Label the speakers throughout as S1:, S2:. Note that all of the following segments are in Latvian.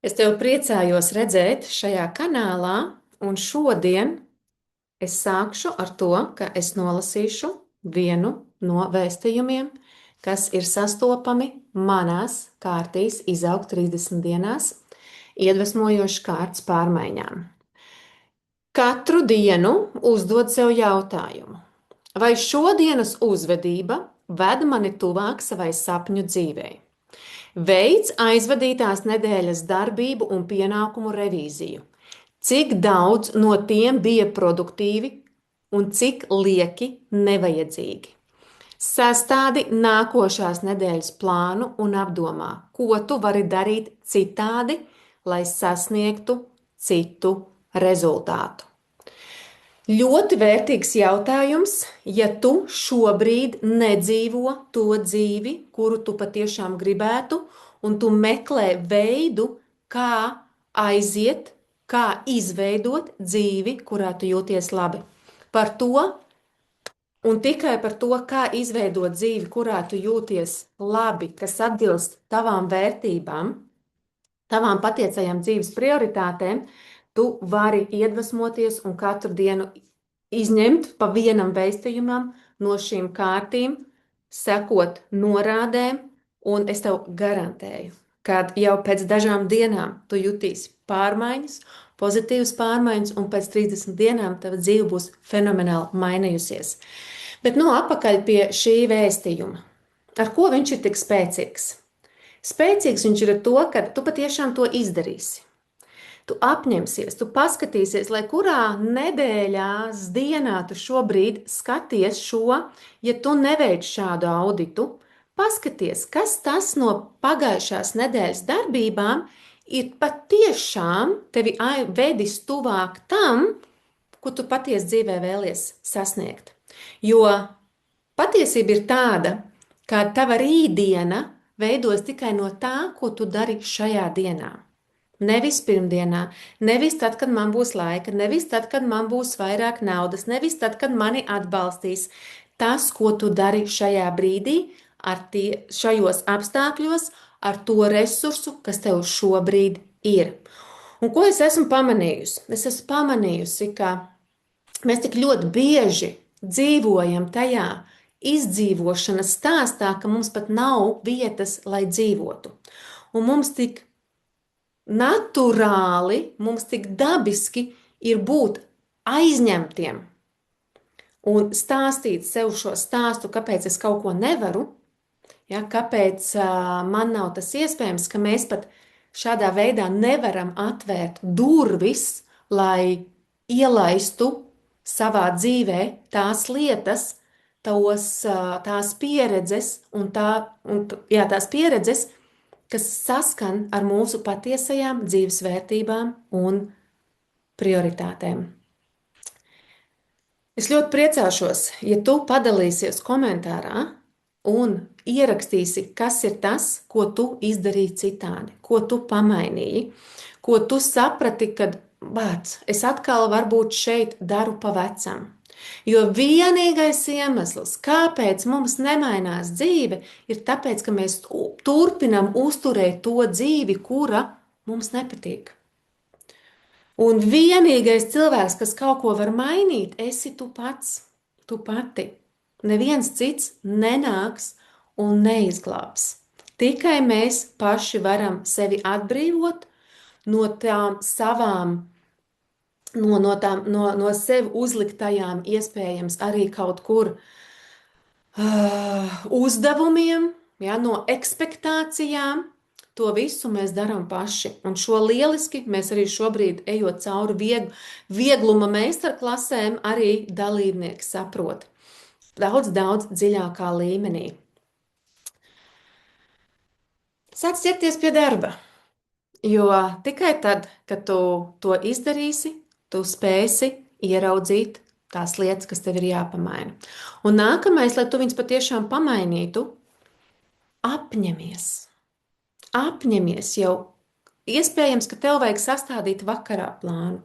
S1: Es tev priecājos redzēt šajā kanālā, un šodien es sākšu ar to, ka es nolasīšu vienu no vēstījumiem, kas ir sastopami manās kārtīs izaugt 30 dienās, iedvesmojošs kārts pārmaiņām. Katru dienu uzdod sev jautājumu, vai šodienas uzvedība ved mani tuvāk savai sapņu dzīvei? Veids aizvadītās nedēļas darbību un pienākumu revīziju. Cik daudz no tiem bija produktīvi un cik lieki nevajadzīgi. Sastādi nākošās nedēļas plānu un apdomā, ko tu vari darīt citādi, lai sasniegtu citu rezultātu. Ļoti vērtīgs jautājums, ja tu šobrīd nedzīvo to dzīvi, kuru tu patiešām gribētu, un tu meklē veidu, kā aiziet, kā izveidot dzīvi, kurā tu jūties labi. Par to un tikai par to, kā izveidot dzīvi, kurā tu jūties labi, kas atbilst tavām vērtībām, tavām patiesajām dzīves prioritātēm, tu vari iedvesmoties un katru dienu izņemt pa vienam vēstījumam no šīm kārtīm, sekot norādēm, un es tev garantēju, ka jau pēc dažām dienām tu jutīsi pārmaiņas, pozitīvas pārmaiņas, un pēc 30 dienām tava dzīve būs fenomenāli mainījusies. Bet atpakaļ pie šī vēstījuma. Ar ko viņš ir tik spēcīgs? Spēcīgs viņš ir ar to, ka tu patiešām to izdarīsi. Tu apņemsies, tu paskatīsies, lai kurā nedēļās dienā tu šobrīd skaties šo, ja tu neveic šādu auditu, paskaties, kas tas no pagājušās nedēļas darbībām ir patiešām tevi vedis tuvāk tam, ko tu patiesi dzīvē vēlies sasniegt. Jo patiesība ir tāda, ka tava rītdiena veidos tikai no tā, ko tu dari šajā dienā. Nevis pirmdienā, nevis tad, kad man būs laika, nevis tad, kad man būs vairāk naudas, nevis tad, kad mani atbalstīs. Tas, ko tu dari šajā brīdī, šajos apstākļos, ar to resursu, kas tev šobrīd ir. Un ko es esmu pamanījusi? Es esmu pamanījusi, ka mēs tik ļoti bieži dzīvojam tajā izdzīvošanas stāstā, ka mums pat nav vietas, lai dzīvotu. Un mums tik naturāli, mums tik dabiski ir būt aizņemtiem un stāstīt sev šo stāstu, kāpēc es kaut ko nevaru, ja, kāpēc man nav tas iespējams, ka mēs pat šādā veidā nevaram atvērt durvis, lai ielaistu savā dzīvē tās lietas, tās pieredzes tās pieredzes, kas saskan ar mūsu patiesajām dzīves vērtībām un prioritātēm. Es ļoti priecāšos, ja tu padalīsies komentārā un ierakstīsi, kas ir tas, ko tu izdarīji citādi, ko tu pamainīji, ko tu saprati, kad es atkal varbūt šeit daru pa vecam. Jo vienīgais iemesls, kāpēc mums nemainās dzīve, ir tāpēc, ka mēs turpinam uzturēt to dzīvi, kura mums nepatīk. Un vienīgais cilvēks, kas kaut ko var mainīt, esi tu pats, tu pati. Neviens cits nenāks un neizglābs. Tikai mēs paši varam sevi atbrīvot no tām savām no sev uzliktajām, iespējams, arī kaut kur uzdevumiem, ja, no ekspektācijām. To visu mēs darām paši. Un šo lieliski mēs arī šobrīd, ejot cauri viegluma meistarklasēm, arī dalībnieki saprot. Daudz dziļākā līmenī. Sāc ķerties pie darba, jo tikai tad, kad tu to izdarīsi, tu spēsi ieraudzīt tās lietas, kas tev ir jāpamaina. Un nākamais, lai tu viņus patiešām pamainītu, apņemies. Apņemies jau. Iespējams, ka tev vajag sastādīt vakarā plānu.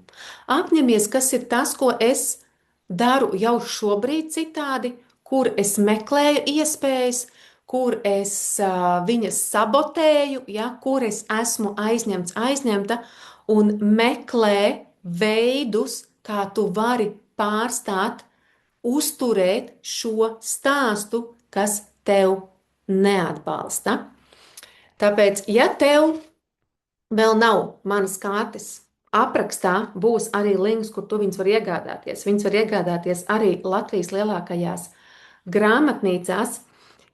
S1: Apņemies, kas ir tas, ko es daru jau šobrīd citādi, kur es meklēju iespējas, kur es viņas sabotēju, ja, kur es esmu aizņemts, aizņemta un meklē veidus, kā tu vari pārstāt uzturēt šo stāstu, kas tev neatbalsta. Tāpēc, ja tev vēl nav manas kartes, aprakstā būs arī links, kur tu viņus var iegādāties. Viņus var iegādāties arī Latvijas lielākajās grāmatnīcās,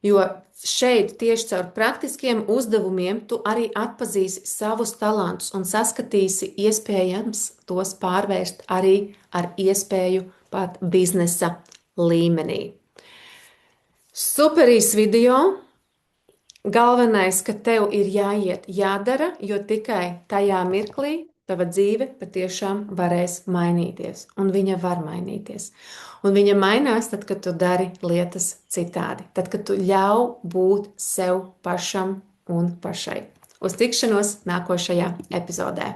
S1: jo šeit tieši caur praktiskiem uzdevumiem tu arī atpazīsi savus talantus un saskatīsi iespējams tos pārvērst arī ar iespēju pat biznesa līmenī. Superīs video! Galvenais, ka tev ir jāiet, jādara, jo tikai tajā mirklī tava dzīve patiešām varēs mainīties, un viņa var mainīties. Un viņa mainās tad, kad tu dari lietas citādi, tad, kad tu ļauj būt sev pašam un pašai. Uz tikšanos nākošajā epizodē!